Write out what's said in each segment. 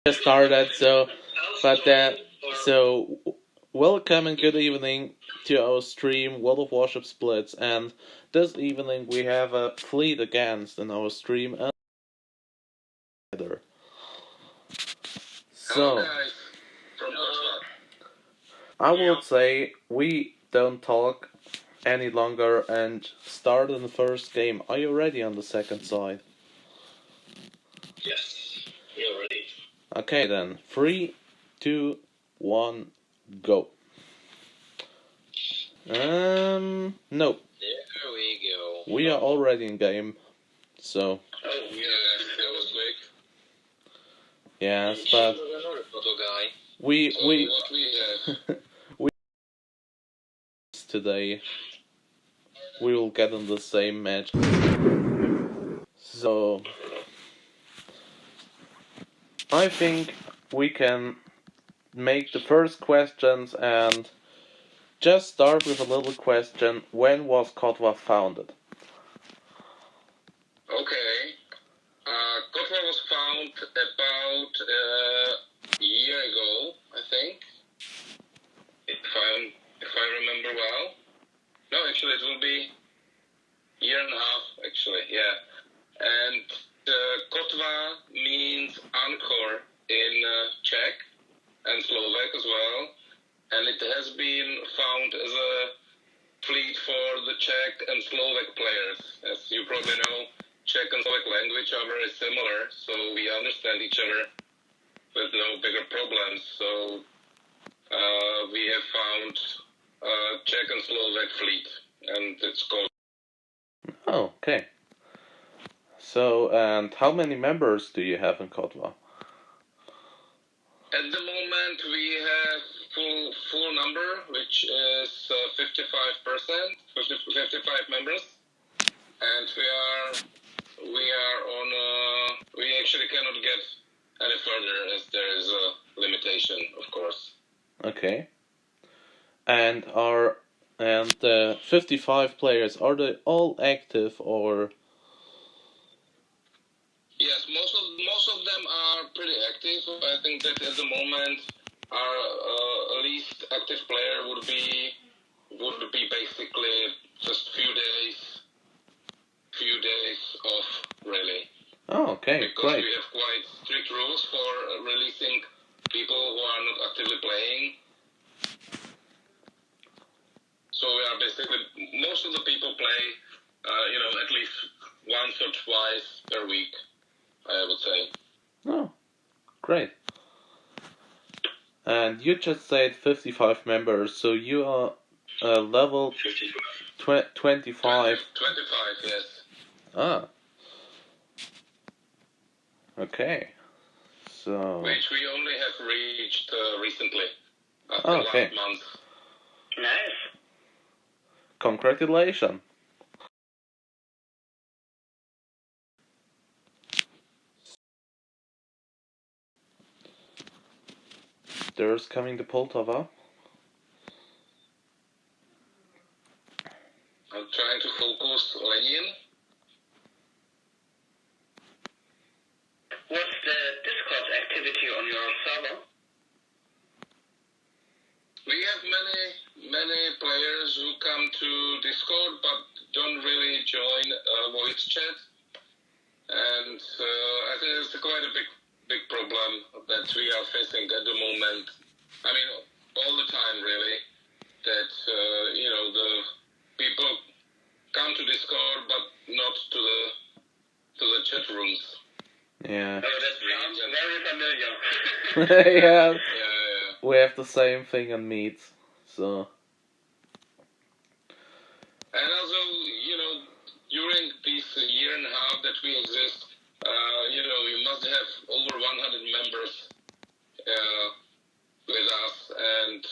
just started, so welcome and good evening to our stream World of Warships Blitz, and this evening we have a fleet against in our stream and together. So I would say we don't talk any longer and start in the first game. Are you ready on the second side? Yes, we are ready. Okay then. 3, 2, 1, go. No. There we go. We are already in game, so. Oh, yeah, that was quick. Yes, but Another photo guy. we So what we have? today we will get in the same match. So I think we can make the first questions and just start with a little question. When was KOTVA founded? Okay. KOTVA was found about a year ago, I think. If I remember well. No, actually it will be a year and a half, actually, yeah. And KOTVA means anchor in Czech and Slovak as well. And it has been found as a fleet for the Czech and Slovak players. As you probably know, Czech and Slovak language are very similar, so we understand each other with no bigger problems. So we have found a Czech and Slovak fleet, and it's called. Oh, okay. So, and how many members do you have in KOTVA? At the moment, we have full number, which is 55%, 55 members, and we are on. We actually cannot get any further as there is a limitation, of course. Okay. And the 55 players, are they all active or? Yes, most of them are pretty active. I think that at the moment our least active player would be basically just few days off, really. Oh, okay, because great. We have quite strict rules for releasing people who are not actively playing. So we are basically, most of the people play, at least once or twice per week, I would say. Oh, great. And you just said 55 members, so you are level 25. 25, yes. Ah. Okay. So. Which we only have reached recently, after okay. last month. Nice. Congratulations. There's coming the KOTVA. I'm trying to focus Lenin. What's the Discord activity on your server? We have many players who come to Discord but don't really join voice chat. And I think it's quite a big problem that we are facing at the moment. I mean, all the time, really. That, the people come to Discord but not to the chat rooms. Yeah. Oh, that sounds very familiar. Yeah. Yeah. We have the same thing on Meets, so. And also, during this year and a half that we exist, we must have over 100 members with us, and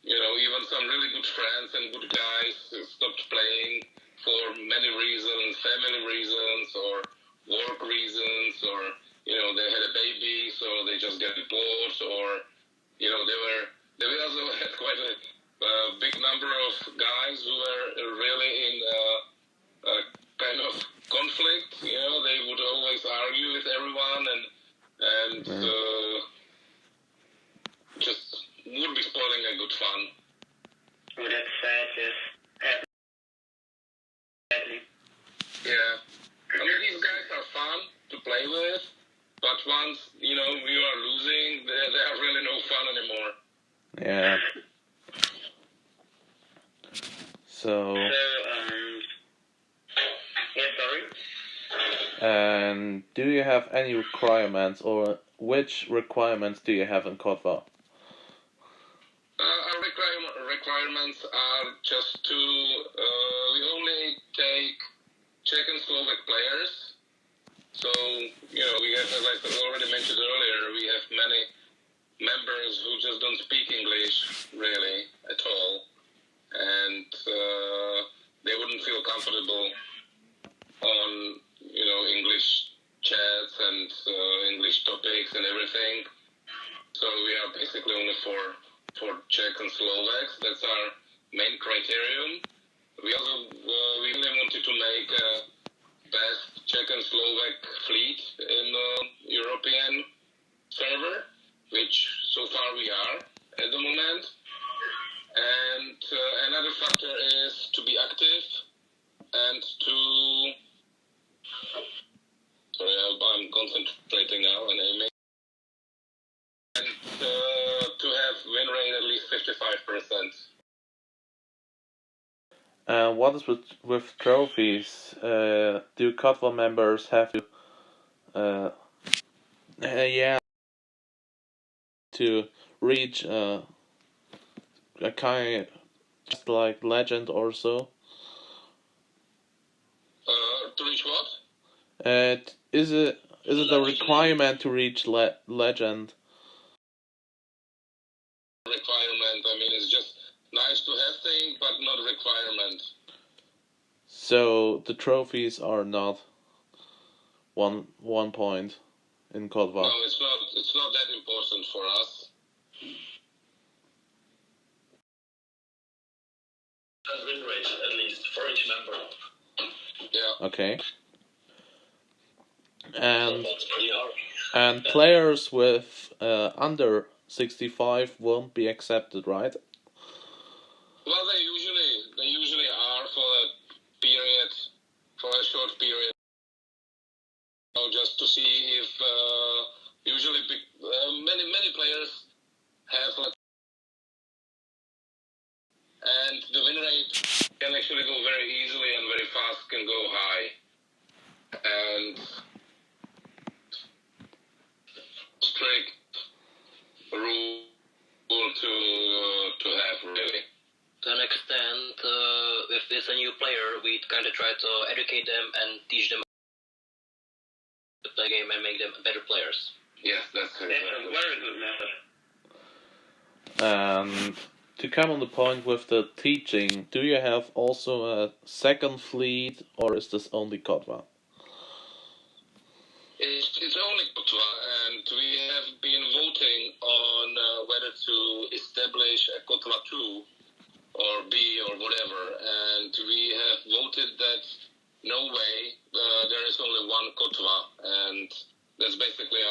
even some really good friends and good guys stopped playing for many reasons, family reasons, or work reasons, or they had a baby, so they just get bored, or they also had quite a big number of guys who were really in a kind of conflict. They would always argue with everyone, and and just would be spoiling a good fun. Oh, that's sad, yes. Sadly. Yeah. I mean, these guys are fun to play with, but once, we are losing, they are really no fun anymore. Yeah. So, Yeah, sorry? and do you have any requirements, or which requirements do you have in KOTVA? Our requirements are just we only take Czech and Slovak players. So, we have, as I already mentioned earlier, we have many members who just don't speak English, really, at all. And they wouldn't feel comfortable on, English chats and English topics and everything. So we are basically only for Czech and Slovaks. That's our main criterion. We also we really wanted to make a best Czech and Slovak fleet in the European server, which so far we are at the moment. And another factor is to be active and to... Sorry, I'm concentrating now on aiming. And to have win rate at least 55%. What is with trophies? Do KOTVA members have to, to reach a kind just like legend or so? To reach what? Is it a requirement to reach legend? Requirement. I mean, it's just nice to have thing, but not requirement. So the trophies are not one point in KOTVA. No, it's not. It's not that important for us. And win rate, at least, for each member. Yeah. Okay. And That's pretty hard. and players with under 65 won't be accepted, right? Well, they usually are for a period, for a short period. Just to see if usually many players have, and the win rate can actually go very easily and very fast, can go high, and strict rule to have, really. To an extent, if it's a new player, we kind of try to educate them and teach them to play game and make them better players. Yes, that's That's a very good method. And to come on the point with the teaching, do you have also a second fleet, or is this only KOTVA? It's only KOTVA, and we have been voting on whether to establish a KOTVA 2 or B or whatever, and we have voted that no way, there is only one KOTVA, and that's basically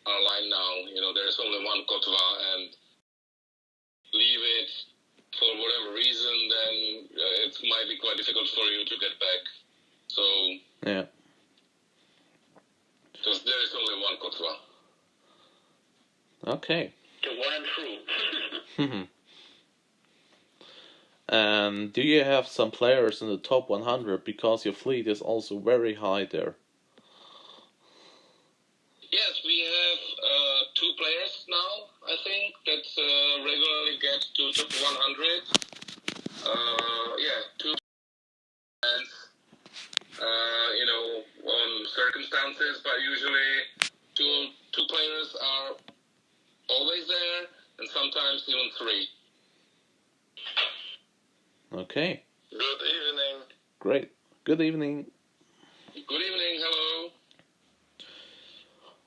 our line now. There is only one KOTVA, and leave it for whatever reason, then it might be quite difficult for you to get back. So Yeah. because there is only one KOTVA. Okay. The one and true. And do you have some players in the top 100, because your fleet is also very high there? Yes, we have 2 players now, I think, that regularly get to top 100. 2 and on circumstances, but usually two players are always there, and sometimes even 3. Okay. Good evening. Great. Good evening. Good evening, hello.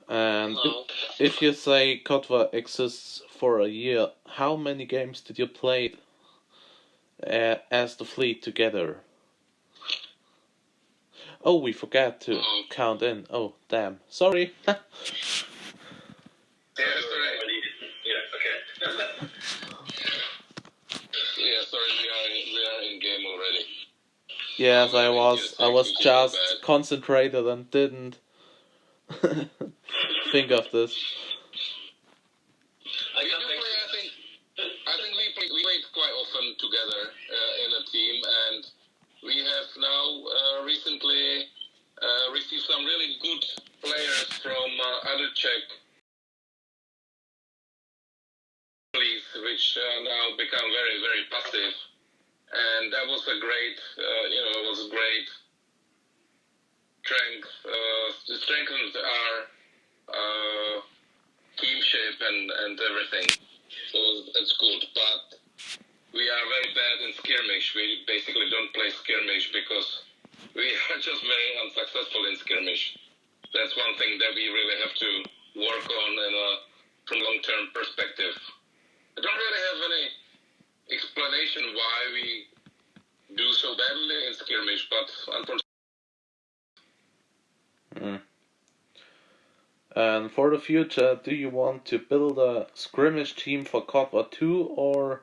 And Hello. if you say KOTVA exists for a year, how many games did you play as the fleet together? Oh, we forgot to count in. Oh, damn. Sorry. Yes, I was so just bad. concentrated and didn't think of this. I can't think. I think we played quite often together in a team, and we have now recently received some really good players from other Czech leagues, which now become very, very passive. And that was a great, it was a great strength. It strengthened our teamship and everything. So it's good, but we are very bad in skirmish. We basically don't play skirmish because we are just very unsuccessful in skirmish. That's one thing that we really have to work on from a long-term perspective. I don't really have any explanation why we do so badly in skirmish, but unfortunately. And for the future, do you want to build a skirmish team for KOTVA 2, or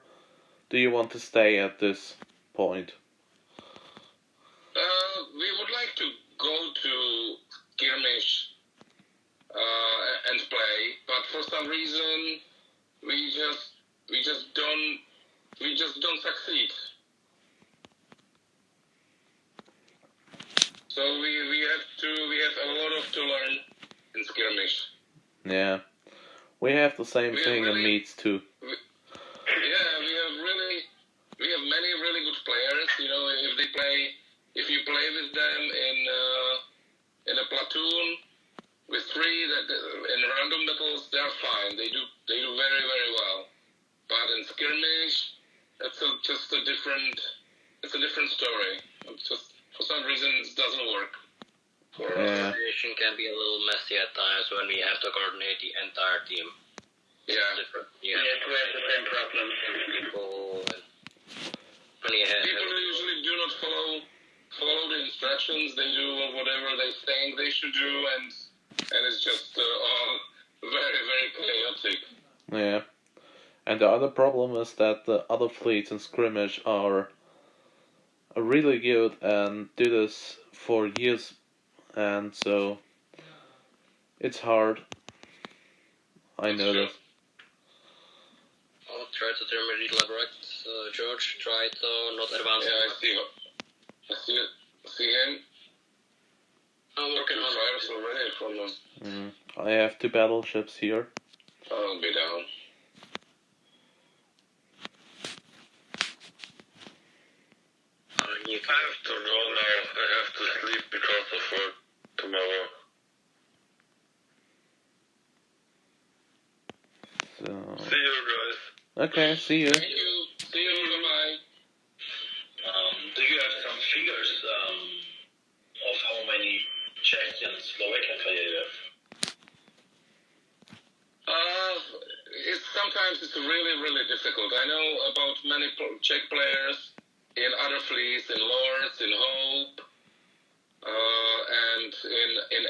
do you want to stay at this point? We would like to go to skirmish and play, but for some reason we just don't succeed. So we have a lot to learn in skirmish. Yeah, we have the same thing in meets too. We have many really good players. You know, if you play with them in a platoon with three, that in random battles they're fine. They do very, very well. But in skirmish, it's a different story. It's just for some reason it doesn't work. Coordination can be a little messy at times when we have to coordinate the entire team. Yeah. We have the same problem. People usually do not follow the instructions. They do whatever they think they should do, and it's just all very, very chaotic. Yeah. And the other problem is that the other fleets in skirmish are really good and do this for years, and so it's hard. I know this. I'll try to elaborate. George, try to not advance. Yeah, I see him. I'm working on fires already from them. I have 2 battleships here. I'll be down. I have to go now. I have to sleep because of work tomorrow. So. See you guys. Okay, see you. Thank you. See you. Bye-bye. Do you have some figures of how many Czech and Slovakian players you have? Sometimes it's really, really difficult. I know about many Czech players in other fleets, in Lords, in Hope, and in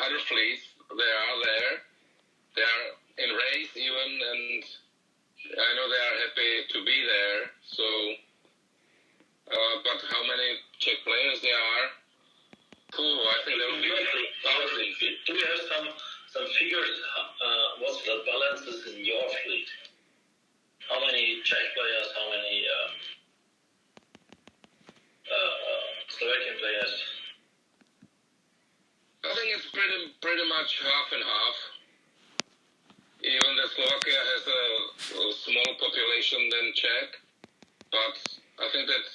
other fleets. They are there. They are in race even, and I know they are happy to be there. So, but how many Czech players there are? I think there will be thousands. Do you have some figures? What's the balances in your fleet? How many Czech players? How many Slovakian players? I think it's pretty much half and half. Even the Slovakia has a small population than Czech, but I think that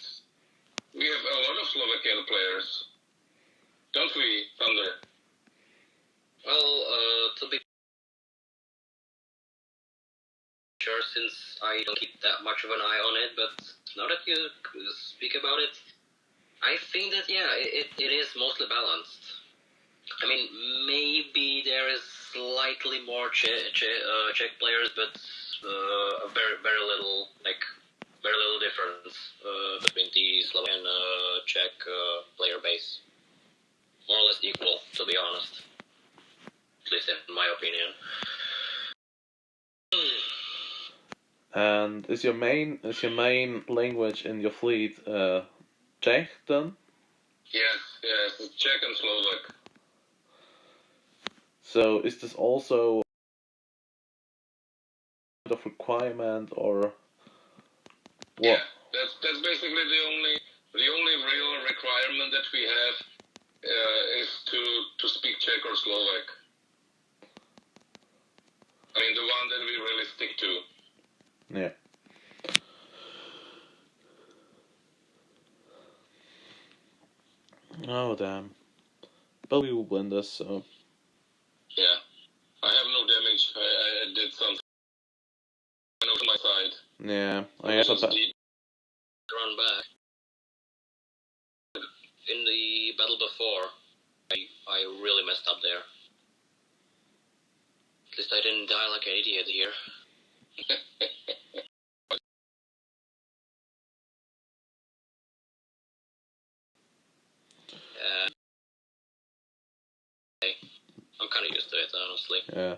we have a lot of Slovakian players, don't we, Thunder? Well, to be sure, since I don't keep that much of an eye on it, but now that you speak about it, I think that, yeah, it is mostly balanced. I mean, maybe there is slightly more Czech players, but a very little difference between the Slovakian Czech player base. More or less equal, to be honest. At least in my opinion. And is your main language in your fleet Czech then? Yes, it's Czech and Slovak. So is this also of requirement or what? Yeah, that's basically the only real requirement that we have is to speak Czech or Slovak. I mean, the one that we really stick to. Yeah. Oh damn. But we will win this, so Yeah. I have no damage. I did something on my side. yeah. I have a Run back. In the battle before, I really messed up there. At least I didn't die like an idiot here. I'm kind of used to it, honestly. yeah.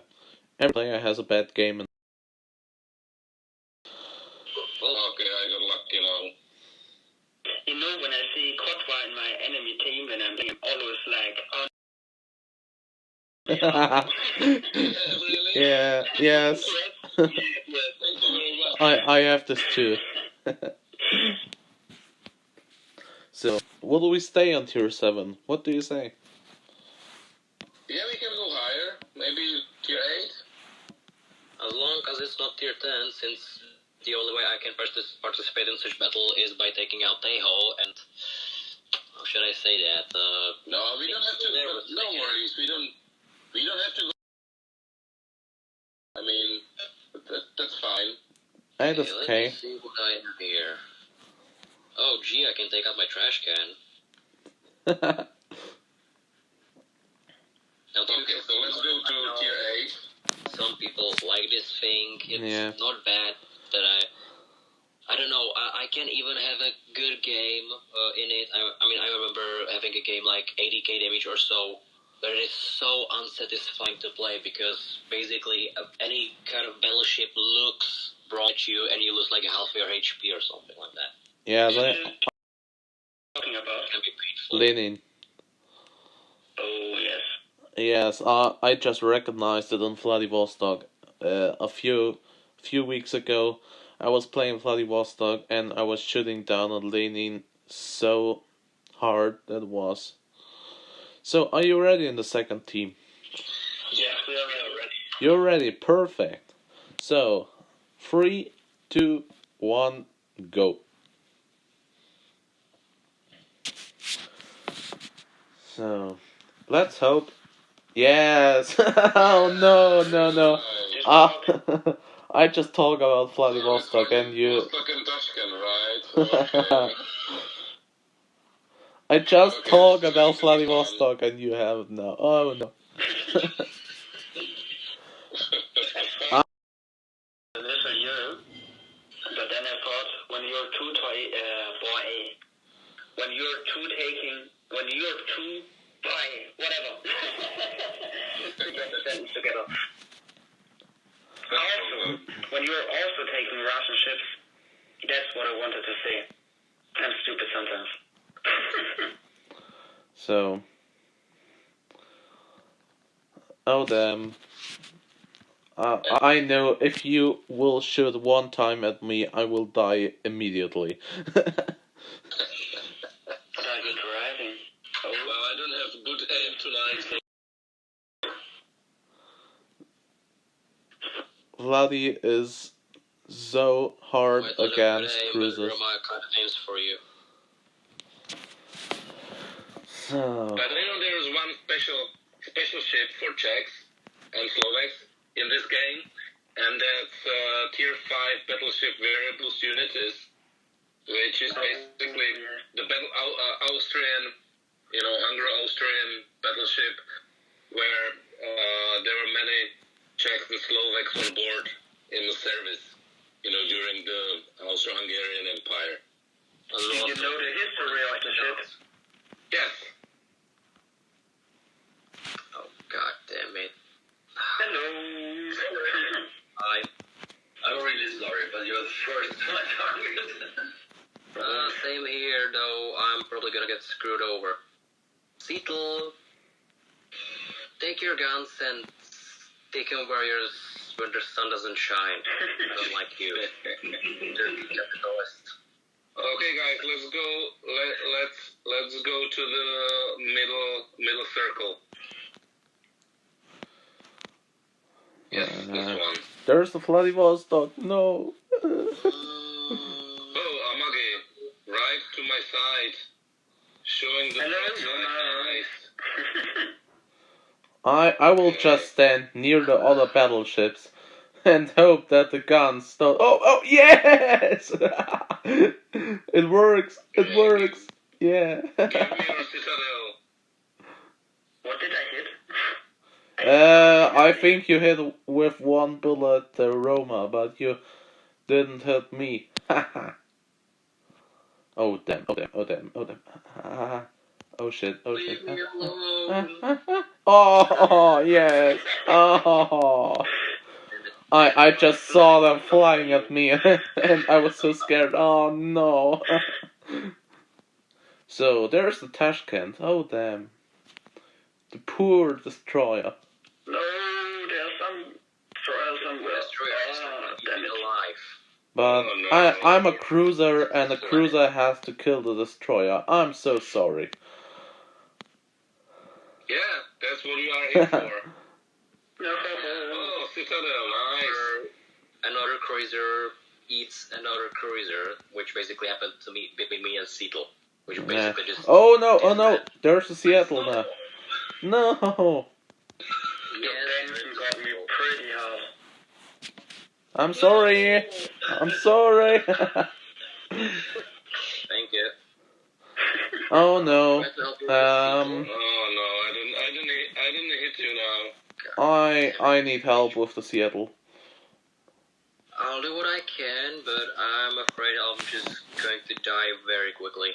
Every player has a bad game and Well, Okay, I got lucky now. You know, when I see KOTVA in my enemy team, and I'm always like, oh. Really? yeah, yes. Yes, thank you very much. I have this too. So, will we stay on tier 7? What do you say? Yeah, we can go higher. Maybe tier 8. as long as it's not tier 10, since the only way I can participate in such battle is by taking out Teho, and how should I say that? No, we don't have to. No worries. We don't have to go. I mean, that's fine. And it's Let okay. me see what I have here. Oh, gee, I can take out my trash can. Now, Okay, so let's go to tier 8. some people like this thing. It's Yeah. not bad, but I don't know. I can't even have a good game in it. I mean, I remember having a game like 80k damage or so, but it is so unsatisfying to play because basically any kind of battleship looks broad at you and you lose like a half your HP or something like that. Yeah, Talking about. It can be painful. Lenin. Oh, yes. Yes, I just recognized it on Vladivostok. A few weeks ago, I was playing Vladivostok and I was shooting down on Lenin so hard that was. So, are you ready in the second team? Yes, we are ready. You're ready, perfect. So, 3, 2, 1, go. So, let's hope. Yes! Oh no. I just talk about Vladivostok and you. Vladivostok and Tashkent, right? Okay. I just Okay, talk it's about going to be Vladivostok and you have no. Oh no. Listen, you. But then I thought, when you're whatever. To get the sentence together. Also, when you're also taking Russian ships, that's what I wanted to say. I'm stupid sometimes. So. Oh damn. I know if you will shoot one time at me, I will die immediately. Are you driving? Well, I don't have good aim tonight. Vladdy is so hard against cruisers. My kind of aims for you. So. But there's one special ship for Czechs and Slovaks in this game, and that's Tier 5 Battleship Variables Unities, which is basically the Austrian, Anglo-Austrian battleship, where there were many Czechs and Slovaks on board in the service, during the Austro-Hungarian Empire. Do you know the history of the ship? Yes. Oh, god damn it. Hello. I'm really sorry, but you're the first to my target. Same here, though. I'm gonna get screwed over. Seattle, take your guns and take them where the sun doesn't shine. I don't like you. Dirty capitalist. Okay, guys, let's go. Let's go to the middle circle. Yes, this one. There's the Vladivostok. No. Oh, Amagi, right to my side, showing the nice. I will just stand near the other battleships and hope that the guns don't. Oh yes! It works. It works. Yeah. Give me your citadel. What did I hit? I think you hit with one bullet the Roma, but you didn't hit me. Oh damn! Oh damn! Oh damn! Oh damn! Oh shit! Oh shit! Leave me alone. Oh yes! Oh! I just saw them flying at me, and I was so scared. Oh no! So there's the Tashkent. Oh damn! The poor destroyer. No, there's some trial somewhere. Damn it, alive. But Oh, no. I'm a cruiser, and a cruiser has to kill the destroyer. I'm so sorry. Yeah, that's what we are here for. No. Oh, citadel, nice. Another cruiser eats another cruiser, which basically happened to me between me and Seattle. Which basically just... Oh no! Oh no! There's the Seattle now. No! Your tension got me pretty hard. I'm sorry. I'm sorry. Thank you. Oh no. Oh no, I didn't hit you now. I need help with the Seattle. I'll do what I can, but I'm afraid I'm just going to die very quickly.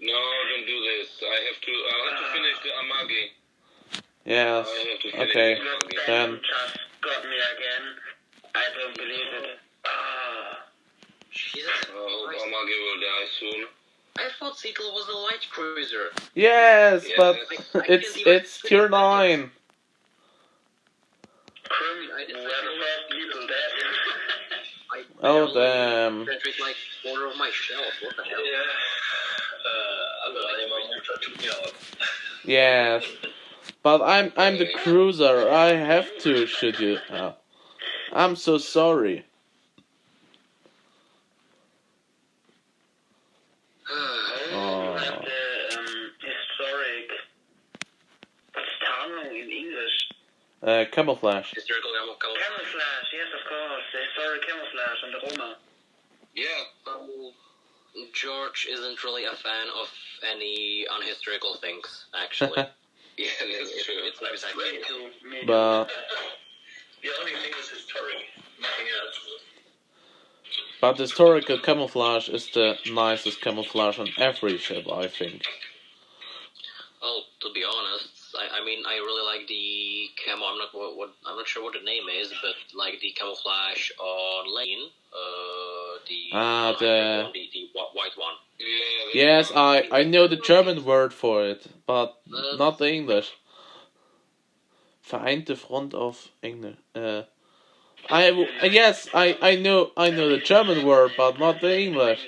No, don't do this. I'll have to finish the Amagi. Yes. I have to finish Okay. the Amagi. Then Just got me again. I don't believe it. Jesus Oh, Christ. Amagi will die soon. I thought Seattle was a light cruiser. yes, but Yes. it's tier 9. Crim, I didn't where the first people dead? I Oh barely damn. penetrate like quarter of my shelf. What the hell? Tut mir aus. Yes. But I'm the cruiser. I have to shoot you. I'm so sorry. Oh, that's the historic. What's Tarnung in English? Camouflage. Historical Camouflage, yes, of course. The historic camouflage on the Roma. Yeah. George isn't really a fan of any unhistorical things, actually. Yeah, that's true. It's not exactly. But The only thing is historic, nothing else. but historical camouflage is the nicest camouflage on every ship, I think. Well, to be honest, I mean, I really like the camo. I'm not sure what the name is, but like the camouflage on Lane, the white one. Yeah, Yes, I know the German word for it, but not the English. Vereinte Front of English. I know the German word, but not the English.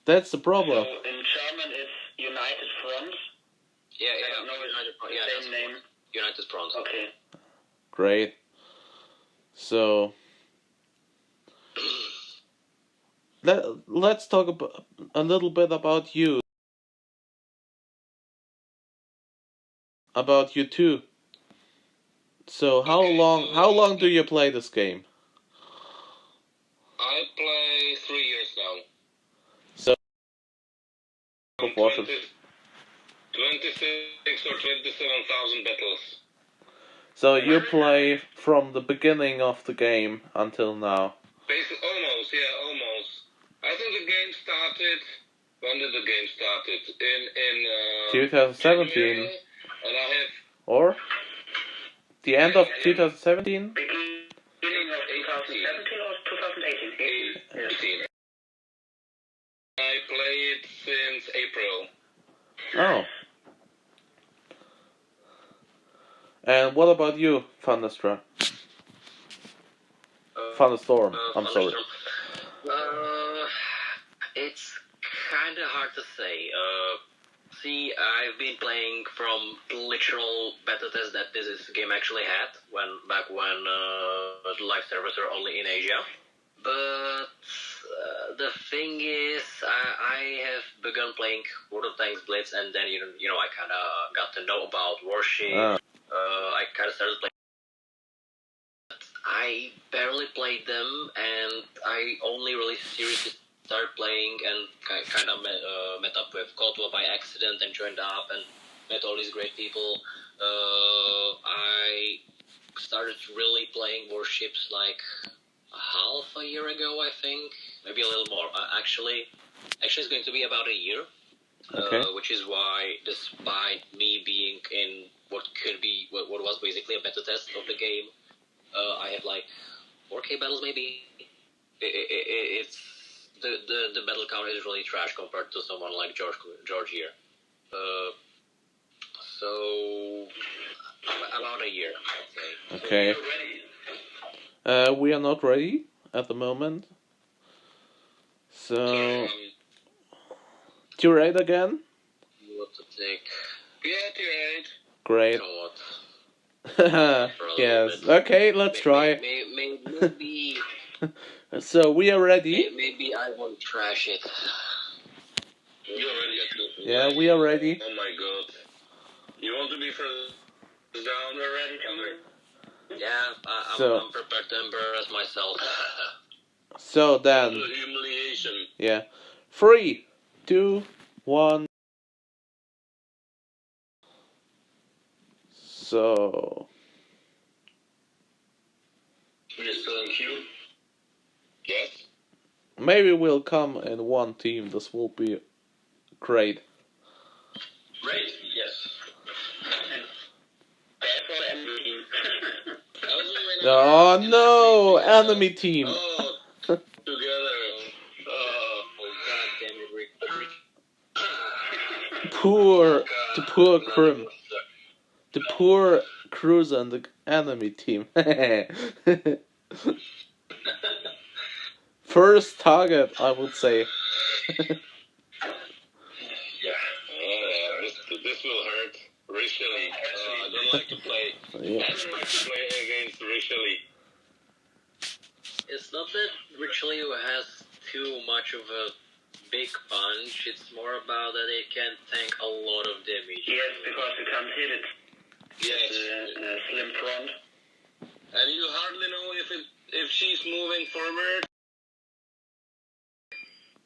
That's the problem. So in German it's United Front. Yeah, No, it's United Front. the Yeah, same name. United Front. Okay. Great. So let's talk a little bit about you. About you too. So how long do you play this game? I play 3 years now. So From Warships. 26 or 27,000 battles. So you play from the beginning of the game until now. Almost, yeah, almost. I think the game started. When did the game started? In 2017 January, and I have or the end of 2017? Beginning of 2017 or 2018? 18. I play it since April. Oh. And what about you, Thunderstorm? Thunderstorm, I'm sorry. It's kind of hard to say. See, I've been playing from literal beta test that this game actually had back when the live servers were only in Asia. But the thing is, I have begun playing World of Tanks Blitz, and then I kind of got to know about Warships. I kind of started playing. I barely played them, and I only really seriously started playing and kind of met up with KOTVA by accident and joined up and met all these great people. I started really playing Warships like half a year ago, I think, maybe a little more. Actually, it's going to be about a year. Okay. Which is why, despite me being in what was basically a beta test of the game, I have like 4K battles maybe. It's the battle count is really trash compared to someone like George here. So about a year, I'd say. Okay. You're ready. We are not ready at the moment. So, Tirade again? What to take? Yeah, Tirade. Great. You know what? Yes. Okay, let's try. Maybe So we are ready. maybe I won't trash it. You're ready. Yeah, we are ready. Oh my god. You want to be first down? We're ready, Tommy. Yeah, So- I'm prepared to embarrass myself. So then, Humiliation. yeah. 3, 2, 1. So, We're still in queue. Yes. maybe we'll come in one team. This will be great. Great, yes. Bad for the enemy. Oh no! Enemy team! Oh, together. Oh god damn it, Rick. The poor Crim. The poor cruiser and the enemy team. First target, I would say. Yeah. This will hurt. Racially. I don't like to play. Yeah. I don't like to play against racially. It's not that Richelieu has too much of a big punch, it's more about that it can tank a lot of damage. Yes, because you can't hit it. Yes. Slim front. And you hardly know if she's moving forward,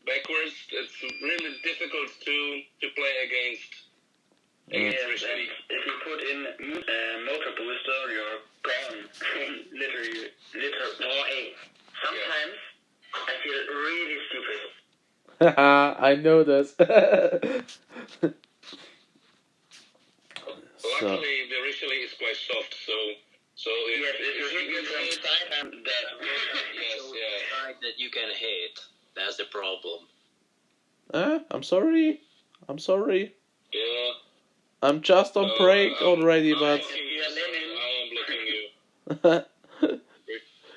backwards. It's really difficult to play against. Yes, Racially. and if you put in motor booster, you're gone. literally. Oh, hey. Sometimes I feel really stupid. I know this. Luckily, the racially is quite soft, so if Yes, if you hit me from hit, side, I'm dead. yes, So yeah. the side that you can hit, that's the problem. I'm sorry. Yeah. I'm just on break already, but I am blocking you.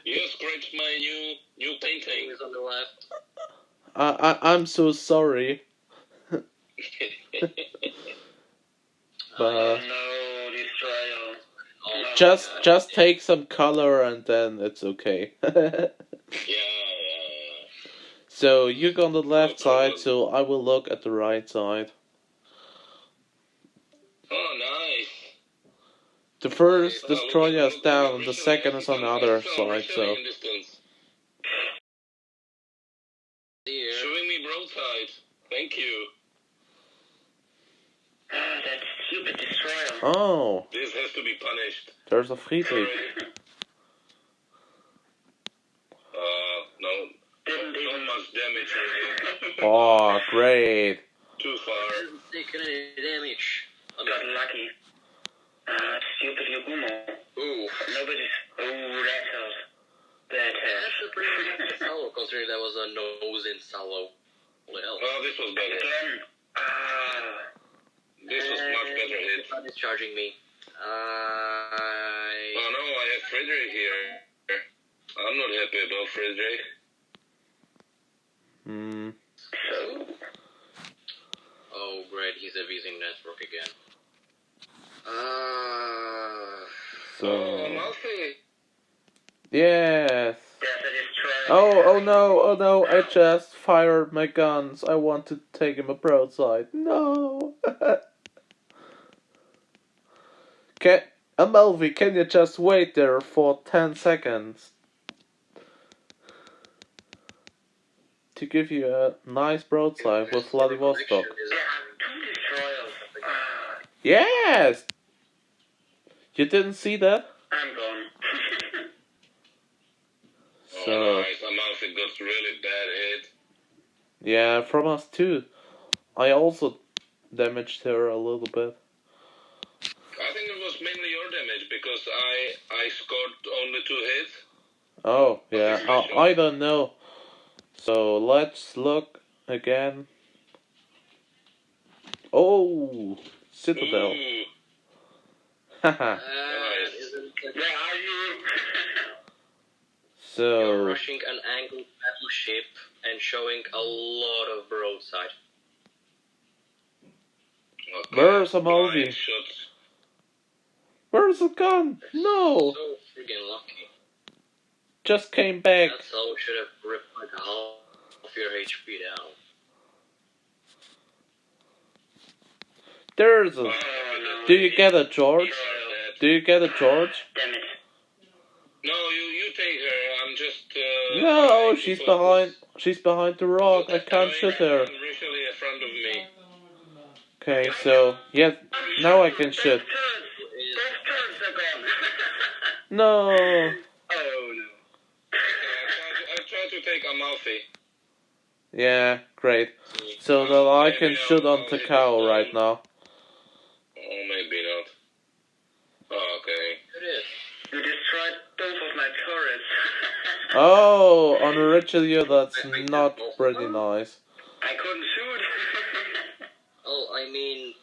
You scratched my new painting. Is on the left. I'm so sorry. But Oh no, destroyer. Oh, just take some color and then it's okay. Yeah. So you go on the left side, so I will look at the right side. Oh, nice. The first destroyer is down, and the second is on the other side. So Here. showing me broadside. Thank you. Ah, that stupid destroyer. oh, This has to be punished. there's a Friedrich. No, Didn't not even much damage really. Oh, great. Too far. Hasn't taken any damage. got lucky. Stupid Yogumo. Ooh. Nobody's. Oh, that hurt. That That's a hurt. pretty good salvo, considering that was a nose in salvo. What the hell? Oh, this was better. Again. This was much better hit. One is charging me. Oh no, I have Frederick here. I'm not happy about Frederick. Oh great, he's abusing network again. Oh, Amalfi. Yes. There's a destroyer. Oh no, I just fired my guns. I want to take him a broadside. No. Amalfi, can you just wait there for 10 seconds? To give you a nice broadside with Vladivostok. There are 2 destroyers. Yes! You didn't see that? I'm gone. So, Oh, nice. Amalfi got really bad hit. yeah, from us too. I also damaged her a little bit. I think it was mainly your damage because I scored only 2 hits. Oh, yeah, I don't know. So, let's look again. Oh, Citadel. Ooh. Haha. Where are you? So, You're rushing an angled battleship and showing a lot of broadside. Okay. Where's Amalfi? Blind shots. Where's the gun? No! So friggin' lucky. Just came back. That's how we should have ripped like half of your HP down. There's a... Oh, no. Do you get a George? Do you get a George? Damn it. No, you take her. I'm just. No, trying to she's focus. behind the rock. I can't shoot her. Usually in front of me. Okay, so, yeah, now I can shoot. Those turrets are gone. No! Oh no. I try to take Amalfi. Yeah, great. So that I can shoot on Takao right now. Oh, maybe not. Oh, okay. It is. You destroyed both of my turrets. Oh, on Richelieu, that's not pretty nice. I couldn't shoot. Oh, I mean,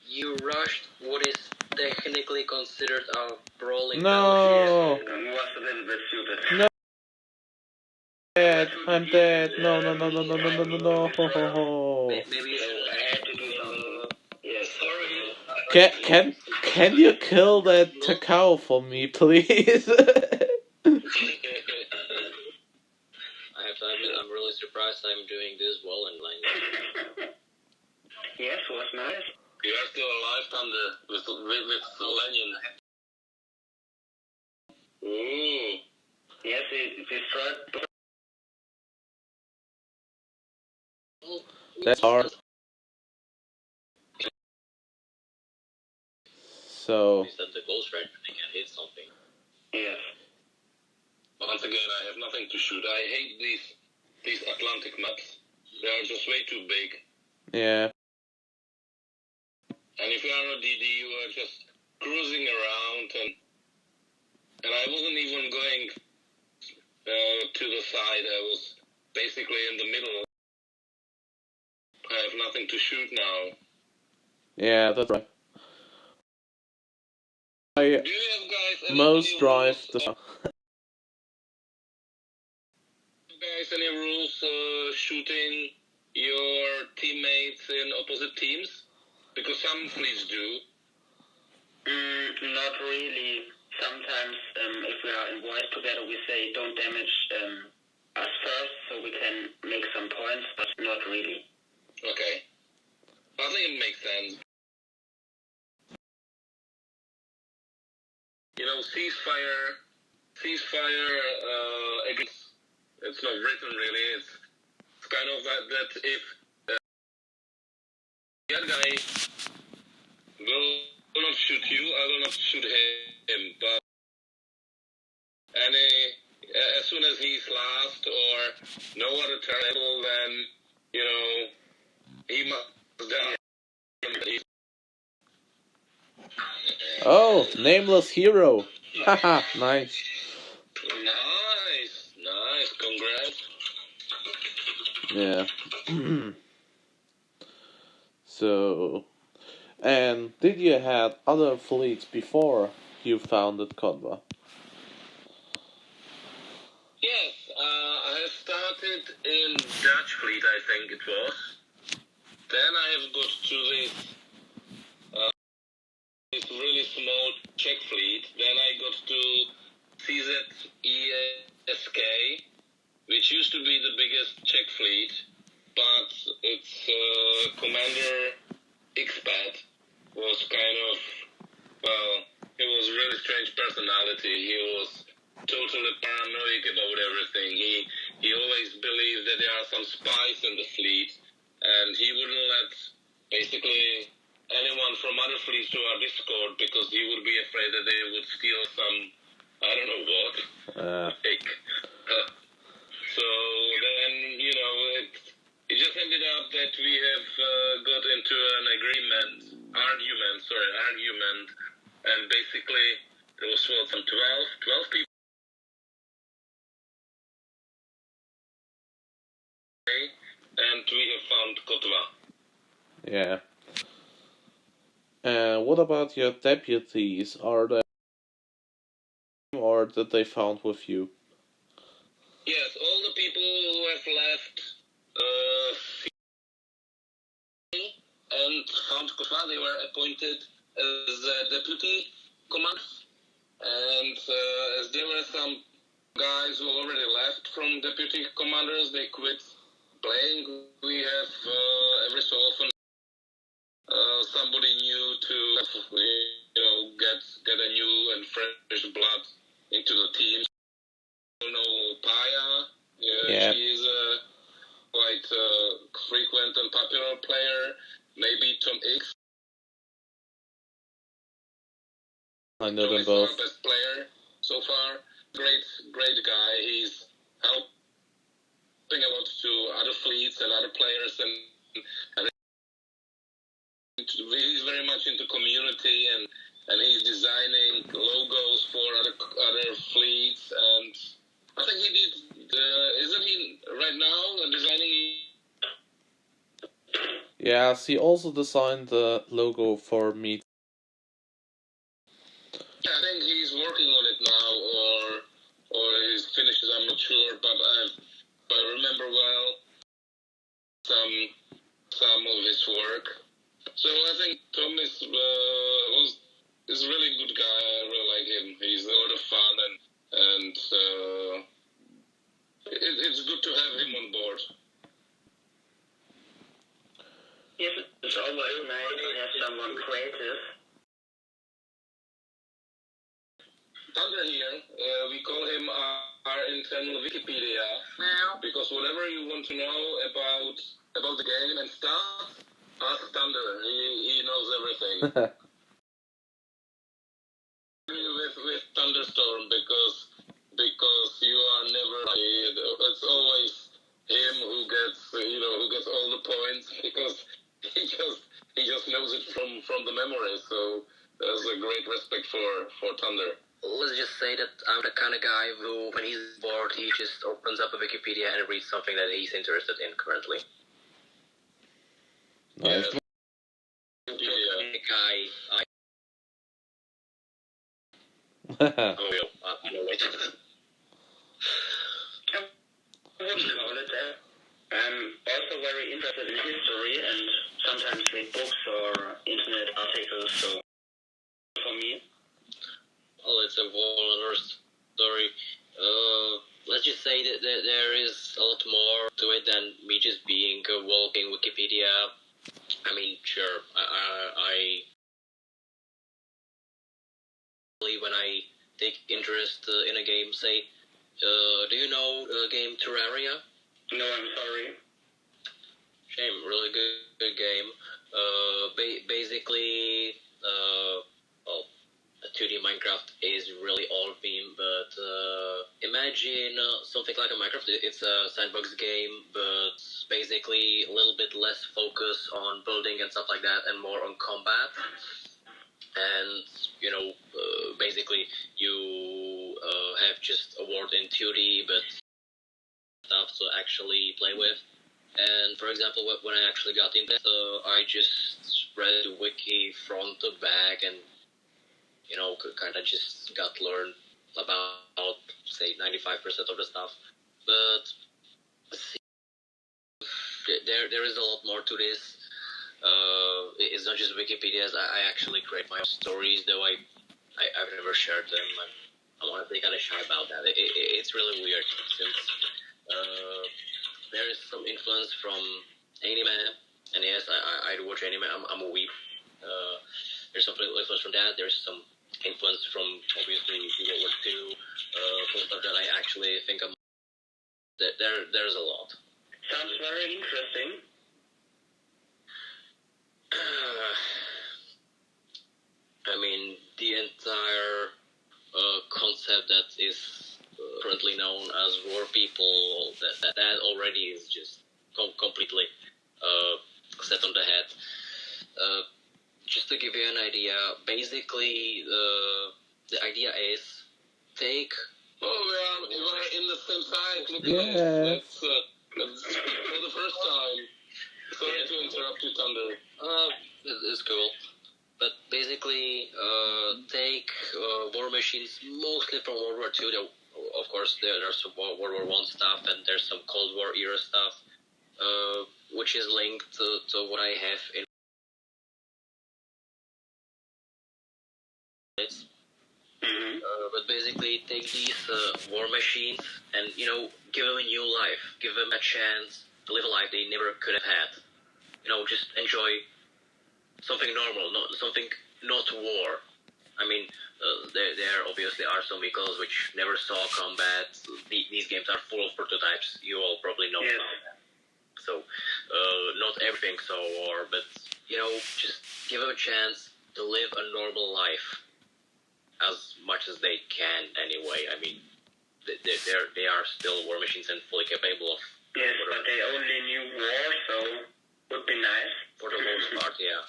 you rushed what is technically considered a brawling No! It was a little bit stupid. No. Dead. I'm dead. No. Maybe you should I had to do something. Yeah, sorry. Can you kill that Takao for me, please? I have to admit, I'm really surprised I'm doing this well in line. Yes, was nice. You are still alive, Thunder, with Lenin. Ooh. Yes, it destroyed. That's hard. So, Is that the ghost right when they can hit something? Yes. Once again, I have nothing to shoot. I hate these Atlantic maps. They are just way too big. yeah. And if you are on DD, you are just cruising around, and I wasn't even going to the side. I was basically in the middle. I have nothing to shoot now. Yeah, that's right. I Do you have guys any most drive rules, the... guys any rules shooting your teammates in opposite teams? Because some fleets do. Not really. Sometimes, if we are in voice together, we say don't damage us first, so we can make some points, but not really. Okay. I think it makes sense. You know, ceasefire against, it's not written really, it's kind of that if the other guy will not shoot you, I will not shoot him, but as soon as he's last or no other turtle, then, you know, he must die. Oh, nameless hero. Haha, nice. Nice, congrats. Yeah. So, and did you have other fleets before you founded KOTVA? Yes, I have started in Dutch fleet, I think it was. Then I have got to this really small Czech fleet. Then I got to CZESK, which used to be the biggest Czech fleet, but its commander expat was kind of, well, he was a really strange personality. He was totally paranoid about everything. He always believed that there are some spies in the fleet, and he wouldn't let basically anyone from other fleets to our Discord because he would be afraid that they would steal some, I don't know what. So then, it just ended up that we have got into an argument, and basically there was some 12 people, and we have found KOTVA. Yeah. What about your deputies? Are they or did they found with you? Yes, all the people who have left and found KOTVA, they were appointed as deputy commanders. And as there were some guys who already left from deputy commanders, they quit playing. We have every so often somebody new to get a new and fresh blood into the team. You know, Paya, Yeah. she is a quite frequent and popular player. Maybe Tom X. I know Tom them is both. our best player so far. Great guy. He's helping a lot to other fleets and other players, and he's very much into community, and he's designing logos for other fleets, and I think he did. Isn't he right now designing? Yes, he also designed the logo for me. Yeah, I think he's working on it now, or he's finished it. I'm not sure, but I remember well some of his work. So I think Tom is a really good guy. I really like him. He's a lot of fun, and it's good to have him on board. Yes, it's always nice to have someone creative. Thunder here, we call him our internal Wikipedia, because whatever you want to know about the game and stuff, ask Thunder. He knows everything. with Thunderstorm because you are never. It's always him who gets all the points because he just knows it from the memory. So there's a great respect for Thunder. Let's just say that I'm the kind of guy who, when he's bored, he just opens up a Wikipedia and reads something that he's interested in currently. Nice. I know it. I wouldn't call it that. I'm also very interested in history and sometimes read books or internet articles, so for me. Well, it's a whole other story. Let's just say that there is a lot more to it than me just being a walking Wikipedia. I mean, sure, when I take interest in a game, say, do you know game Terraria? No, I'm sorry. Shame, really good game. Basically, well, 2D Minecraft is really all theme, but imagine something like a Minecraft. It's a sandbox game, but basically a little bit less focus on building and stuff like that, and more on combat. And basically you have just a world in 2D, but stuff to actually play with. And for example, when I actually got into it, I just read the wiki front to back and, kind of just got learned about, say, 95% of the stuff. But there is a lot more to this. It's not just Wikipedia's. I actually create my own stories, though I've never shared them. I'm honestly kind of shy about that. It's really weird since there is some influence from anime, and yes, I do watch anime. I'm a weeb. There's some influence from that. There's some influence from obviously World War II, from stuff that I actually think of. There's a lot. Sounds very interesting. I mean, the entire concept that is currently known as war people, that already is just completely set on the head. Just to give you an idea, basically the idea is take... Oh, we're in the same side. Yeah. That's for the first time. Sorry to interrupt you, Thunder. It's cool. But basically, take war machines mostly from World War II. Of course, there's some World War I stuff and there's some Cold War era stuff, which is linked to what I have in Blitz. But basically, take these war machines and, give them a new life. Give them a chance to live a life they never could have had. Just enjoy something normal, not war. I mean, there obviously are some vehicles which never saw combat. These games are full of prototypes. You all probably know about that. So, not everything saw war, but, just give them a chance to live a normal life as much as they can anyway. I mean, they are still war machines and fully capable of... Yes, but they only knew war, so would be nice. For the most part, yeah.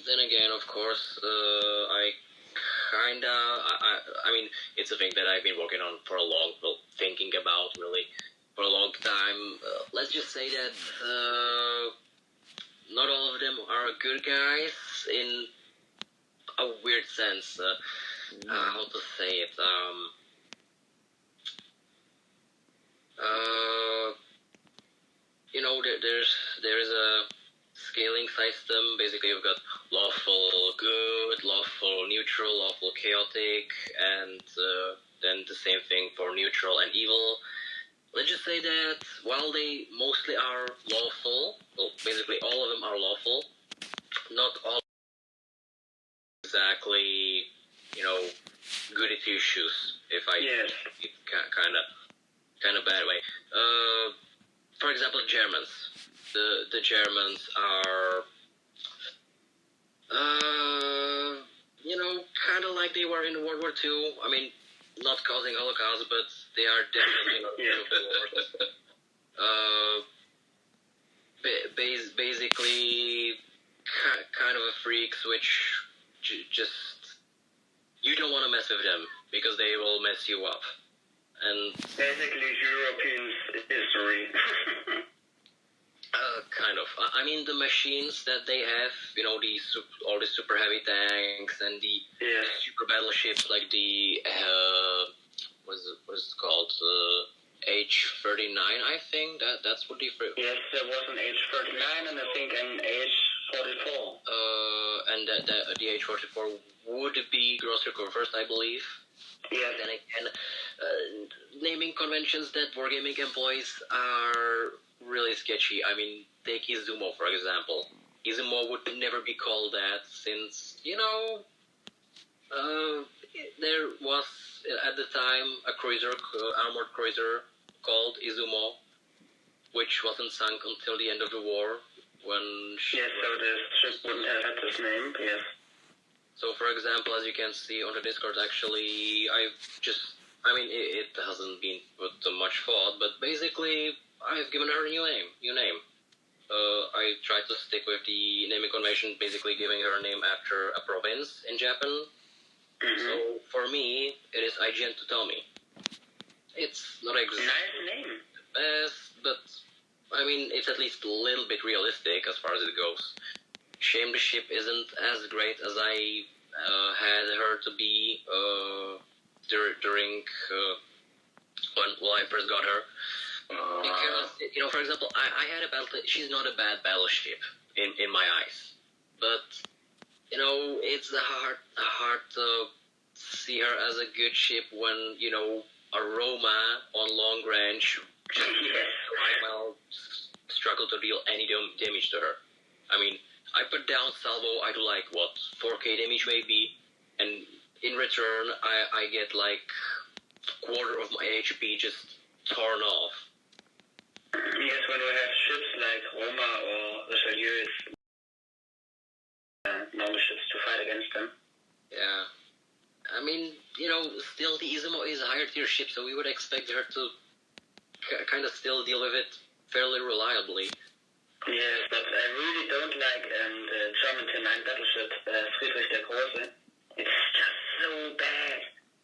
Then again, of course, I mean, it's a thing that I've been working on for thinking about really for a long time. Let's just say that not all of them are good guys in a weird sense. How to say it? There is a scaling system. Basically, you've got lawful good, lawful neutral, lawful chaotic, and then the same thing for neutral and evil. Let's just say that while they mostly are lawful, well, basically all of them are lawful, not all exactly, goody two shoes, if I it kind of bad way. For example, Germans. The Germans are, kind of like they were in World War II. I mean, not causing Holocaust, but they are definitely not basically kind of a freaks, which just you don't want to mess with them because they will mess you up. And basically European history. Kind of. I mean, the machines that they have, all the super heavy tanks and the super battleships, like the what is it called? H-39, I think that's what they. Yes, there was an H-39 and I think an H-44. And the H-44 would be gross recruit first, I believe. Yeah. Then again, naming conventions that wargaming employs are really sketchy. I mean, take Izumo, for example. Izumo would never be called that since, there was, at the time, a cruiser, armored cruiser called Izumo, which wasn't sunk until the end of the war, when... Yes, so the ship wouldn't have had this name, yes. So, for example, as you can see on the Discord, actually, it hasn't been put much thought, but basically, I've given her a new name. I tried to stick with the naming convention, basically giving her a name after a province in Japan. So, for me, it is IGN Totomi. It's not exactly... Nice name. best, but I mean, it's at least a little bit realistic as far as it goes. Shame the ship isn't as great as I had her to be during when I first got her. Because, you know, for example, I had a battle. She's not a bad battleship in my eyes, but you know, it's hard to see her as a good ship when, you know, a Roma on long range well struggle to deal any damage to her. I mean, I put down salvo, I do like, what, 4k damage maybe, and in return, I get like quarter of my HP just torn off. Yes, when we have ships like Roma or Richelieu, it's normal ships to fight against them. Yeah. I mean, you know, still the Izumo is a higher tier ship, so we would expect her to kind of still deal with it fairly reliably. Yes, but I really don't like the German Tier 9 battleship, Friedrich der Große. It's just so bad.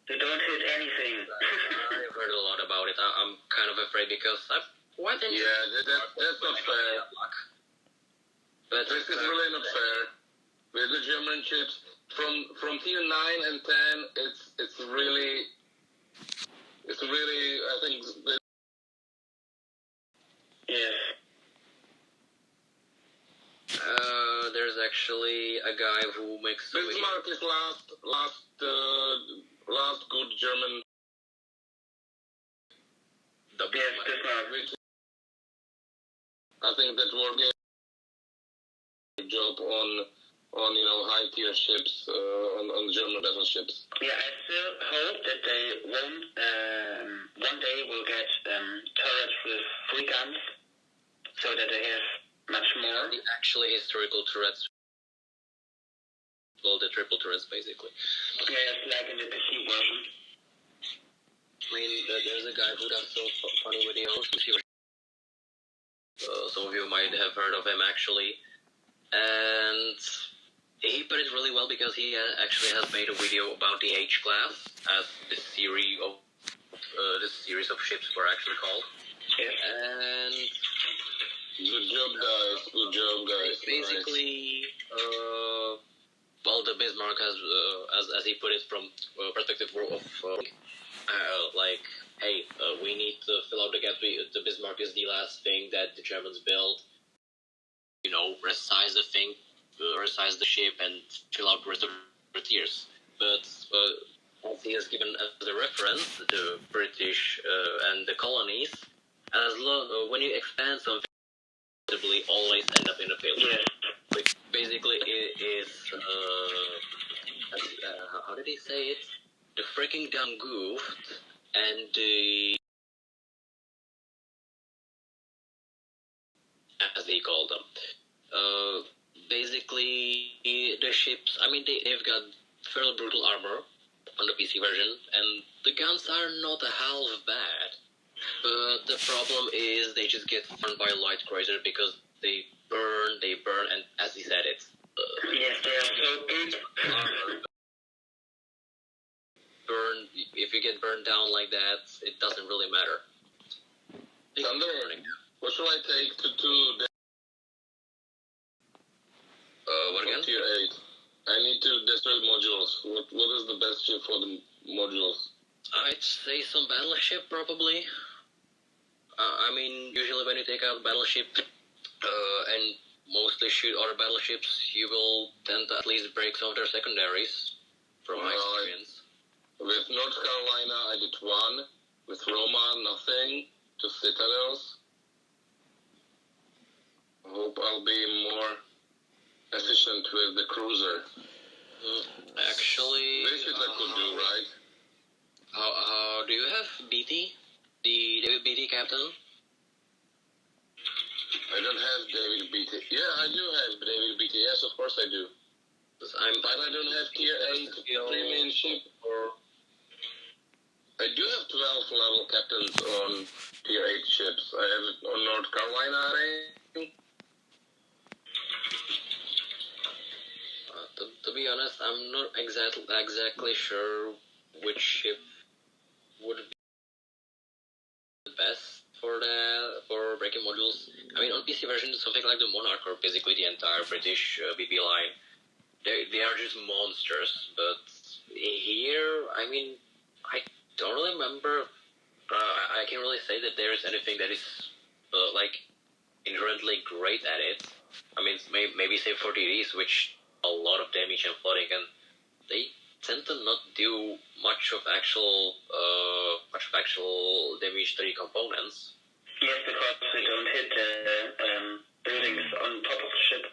They don't hit anything. I've heard a lot about it. I'm kind of afraid because I've quite enjoyed that's not fair. But this is really not fair. With the German ships, from tier 9 and 10, it's really, I think. Yes. There's actually a guy who makes. Bismarck is last good German. Yes, Bismarck. I think that will be a job on you know, high tier ships, on German battleships. Yeah, I still hope that they won't. One day will get turrets with 3 guns, so that they have much more. The actually historical turrets. Well, the triple turrets, basically. Yeah, it's like in the PC version. I mean, there's a guy who does some funny videos. Some of you might have heard of him, actually. And he put it really well because he actually has made a video about the H-class, as this series of ships were actually called. Yes. And Good job, guys. Basically, well, the Bismarck has, as he put it from perspective of, like, hey, we need to fill out the gap. The Bismarck is the last thing that the Germans built. You know, resize the thing, resize the ship, and fill out the rest of the tiers. But as he has given as a reference, the British and the colonies, when you expand something, you always end up in a failure. Yes. Which basically is, how did he say it? The freaking dumb goofed and the, as he called them. Basically, the ships, I mean, they've got fairly brutal armor on the PC version, and the guns are not a half bad. But the problem is they just get burned by a light cruiser because they burn, and as he said it. Yes, they are so big. If you get burned down like that, it doesn't really matter. Thunder, what shall I take to the What again? tier 8? I need to destroy modules. What is the best ship for the modules? I'd say some battleship, probably. I mean, usually when you take out battleship and mostly shoot other battleships, you will tend to at least break some of their secondaries, from my experience. With North Carolina, I did 1. With Roma, nothing. 2 citadels. I hope I'll be more efficient with the cruiser. Actually, This is I could do, right? How do you have BT? The David BT captain? I don't have David BT. Yeah, I do have David BT. Yes, of course I do. But I don't have tier 8 premium ship. I do have 12 level captains on tier 8 ships. I have it on North Carolina, I think. To be honest, I'm not exactly sure which ship would be the best. for breaking modules. I mean, on PC version, something like the Monarch or basically the entire British BB line, they are just monsters. But here, I mean, I don't really remember. I can't really say that there is anything that is like inherently great at it. I mean, maybe say for TDs, which a lot of damage and flooding, and they tend to not do much of actual damage to the components. Yes, because they don't hit buildings on top of the ship.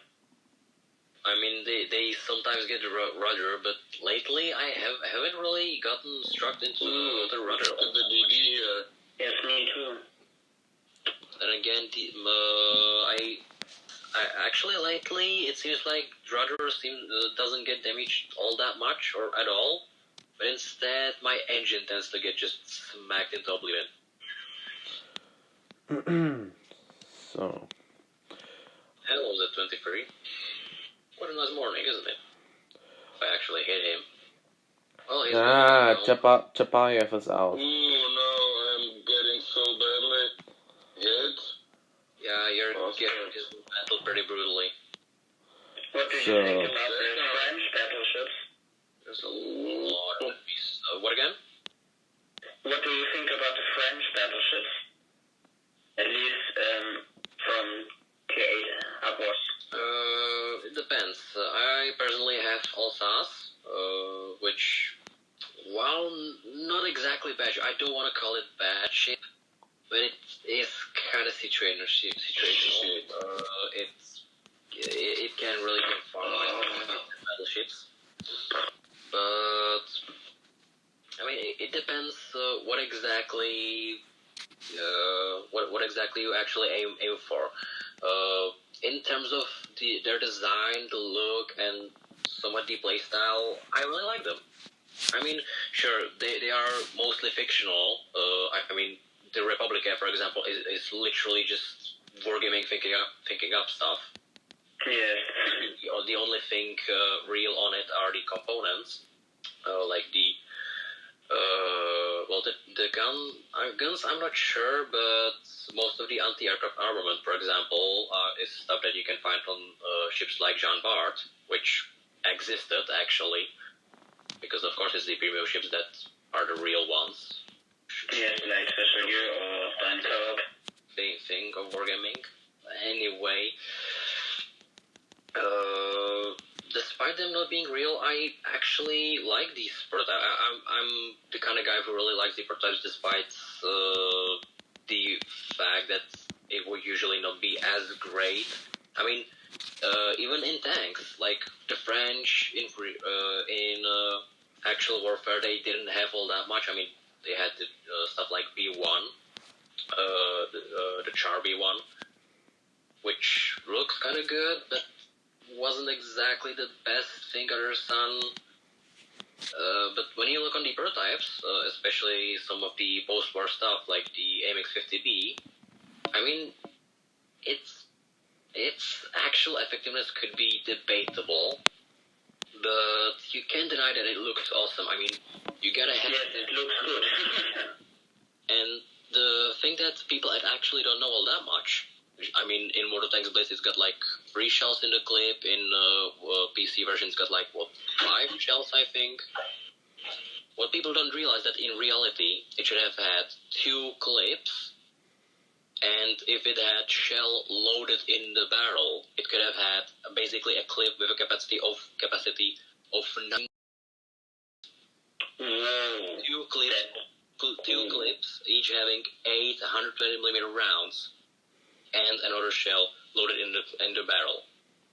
I mean, they sometimes get the rudder, but lately I haven't really gotten struck into the rudder. The DD. Yes, me too. And again, I actually lately it seems like rudder doesn't get damaged all that much or at all, but instead my engine tends to get just smacked into oblivion. So. Hello, the 23. What a nice morning, isn't it? If I actually hit him. Well, he's Chapayev is out. Ooh, no, I'm getting so badly hit. Yeah, you're getting battled pretty brutally. What do you think about the French battleships? There's a lot of these. What again? What do you think about the French battleships? At least from K8 upwards. It depends. I personally have Alsace, which, while not exactly bad, I don't want to call it bad ship, but it is kind of situational. It can really get far with battleships, but I mean it depends what exactly you actually aim for. In terms of their design, the look, and somewhat the playstyle, I really like them. I mean, sure, they are mostly fictional. I mean, the Republica, for example, is literally just wargaming, thinking up stuff. Yes. The only thing real on it are the components, like the guns. I'm not sure, but most of the anti-aircraft armament, for example, is stuff that you can find on ships like Jean Bart, which existed actually, because of course it's the premium ships that are the real ones. Yes, like Fisher or Dunkirk. Thing of wargaming. Anyway, despite them not being real, I actually like these prototypes. I'm the kind of guy who really likes the prototypes, despite the fact that it would usually not be as great. I mean, even in tanks, like the French in actual warfare, they didn't have all that much. I mean, they had stuff like B1, the Char B1, which looks kind of good, but wasn't exactly the best thing under the sun. But when you look on the prototypes, especially some of the post-war stuff like the AMX-50B, I mean, its actual effectiveness could be debatable, but you can't deny that it looks awesome. I mean, you gotta have Yes, it looks good. And the thing that people actually don't know all that much, I mean, in World of Tanks Blitz, it's got like 3 shells in the clip. In PC version, it's got like 5 shells, I think. What people don't realize that in reality, it should have had 2 clips, and if it had shell loaded in the barrel, it could have had basically a clip with a capacity of 9. Whoa. 2 clips, each having 8 120mm rounds, and another shell loaded in the barrel,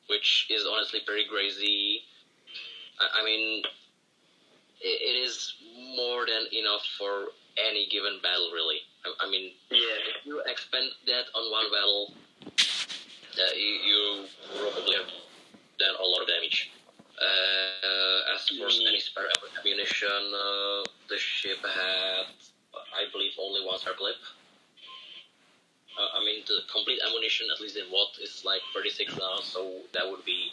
which is honestly pretty crazy. I mean, it is more than enough for any given battle, really. I mean, Yes. if you expend that on one battle, you probably have done a lot of damage. As for any spare ammunition, the ship had, I believe, only 1 star clip. I mean, the complete ammunition, at least in what is like 36 now, so that would be